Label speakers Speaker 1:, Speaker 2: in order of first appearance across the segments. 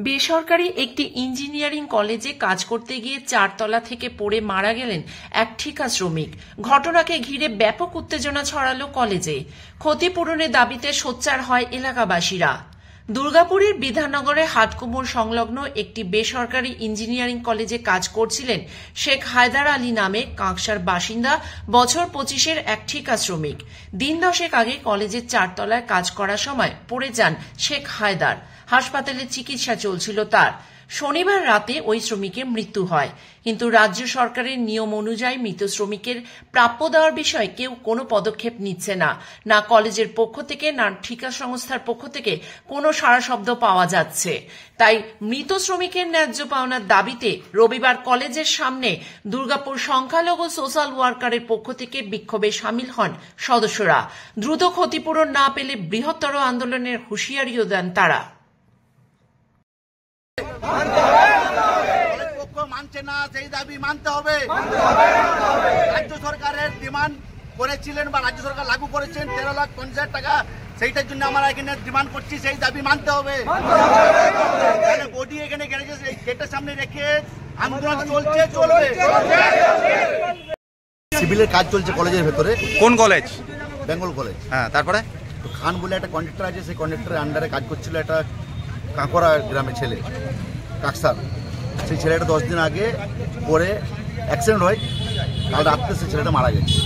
Speaker 1: বেসরকারি একটি ইঞ্জিনিয়ারিং কলেজে কাজ করতে গিয়ে 4 তলা থেকে পড়ে মারা গেলেন এক ঠিকা শ্রমিক। ঘটনাকে ঘিরে ব্যাপক উত্তেজনা ছড়ালো কলেজে। ক্ষতিপূরণের দাবিতে সোচ্চার হয় এলাকাবাসীরা। দুর্গাপুরের বিধাননগরে হাটকুমোর সংলগ্ন একটি বেসরকারি ইঞ্জিনিয়ারিং কলেজে কাজ করছিলেন শেখ হায়দার আলী নামে কাঁকসার বাসিন্দা বছর 25-এর এক ঠিকা শ্রমিক। দিন 10 আগে কলেজের 4 তলায় কাজ করার সময় পড়ে যান শেখ হায়দার। হাসপাতালে চিকিৎসা চলছিল তার। শনিবার রাতে ওই শ্রমিকের মৃত্যু হয়, কিন্তু রাজ্য সরকারের নিয়ম অনুযায়ী মৃত শ্রমিকের প্রাপ্য দেওয়ার বিষয়ে কেউ কোনো পদক্ষেপ নিচ্ছে না। না কলেজের পক্ষ থেকে না ঠিকা সংস্থার পক্ষ থেকে কোনো সাড়া শব্দ পাওয়া যাচ্ছে। তাই মৃত শ্রমিকের ন্যায্য পাওনার দাবিতে রবিবার কলেজের সামনে দুর্গাপুর সংখ্যালঘু সোশ্যাল ওয়ার্কারের পক্ষ থেকে বিক্ষোভে সামিল হন সদস্যরা। দ্রুত ক্ষতিপূরণ না পেলে বৃহত্তর আন্দোলনের হুঁশিয়ারিও দেন তারা।
Speaker 2: মানছে না, সেই দাবি মানতে হবে। রাজ্য সরকারের ডিমান্ড করেছিলেন বা রাজ্য সরকার লাগু করেছেন 13,50,000 টাকা, সেইটার জন্য আমরা এখানে ডিমান্ড করছি, সেই দাবি মানতে হবে। বডি এখানে গেটের সামনে রেখে আন্দোলন চলছে, চলবে। সিভিলের কাজ চলছে কলেজের ভেতরে।
Speaker 3: কোন কলেজ?
Speaker 2: বেঙ্গল কলেজ।
Speaker 3: হ্যাঁ, তারপরে
Speaker 2: খান বলে একটা কন্ট্রাক্টর আছে, সেই কন্ট্রাক্টরের আন্ডারে কাজ করছিল একটা কাঁকড়া গ্রামের ছেলে, কাকসার। সেই ছেলেটা 10 দিন আগে পরে অ্যাক্সিডেন্ট হয়, কাল রাত্রে সেই ছেলেটা মারা গেছে।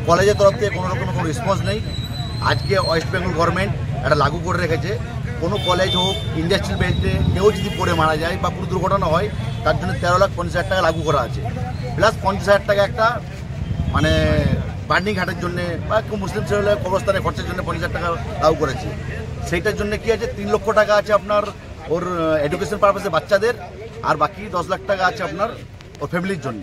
Speaker 2: কলেজের তরফ থেকে কোনো রকম কোনো রেসপন্স নেই। আজকে ওয়েস্ট বেঙ্গল গভর্নমেন্ট এটা লাগু করে রেখেছে, কোনো কলেজ হোক, ইন্ডাস্ট্রিয়াল বেল্টে কেউ যদি পড়ে মারা যায় বা কোনো দুর্ঘটনা হয়, তার জন্য 13,50,000 টাকা লাগু করা আছে। প্লাস 50,000 টাকা একটা মানে বার্নিং ঘাটের জন্যে বা মুসলিম ছেলে কবরস্থানে খরচের জন্য 50,000 টাকা লাগু করেছে। সেইটার জন্য কি আছে, 3 লক্ষ টাকা আছে আপনার ওর এডুকেশন পারপাসে বাচ্চাদের, আর বাকি 10 লাখ টাকা আছে আপনার ওর ফ্যামিলির জন্য।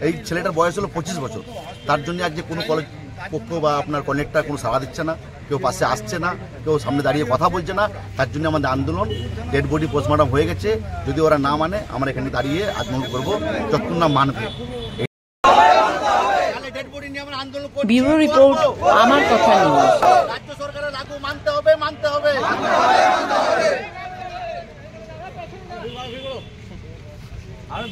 Speaker 2: এই ছেলেটার বয়স হলো 25 বছর। তার জন্য আজকে কোনো কলেজ পক্ষ বা আপনার কনেক্টর কোনো সাড়া দিচ্ছে না, কেউ পাশে আসছে না, কেউ সামনে দাঁড়িয়ে কথা বলছে না। তার জন্য আমাদের আন্দোলন। ডেড বডি পোস্টমর্টম হয়ে গেছে, যদি ওরা না মানে আমরা এখানে দাঁড়িয়ে আন্দোলন করবো যতক্ষণ না মানবে।
Speaker 1: ব্যুরো রিপোর্ট, আমার কথা নিউজ।
Speaker 2: রাজ্য সরকারের লাগু মানতে হবে, মানতে হবে। আরে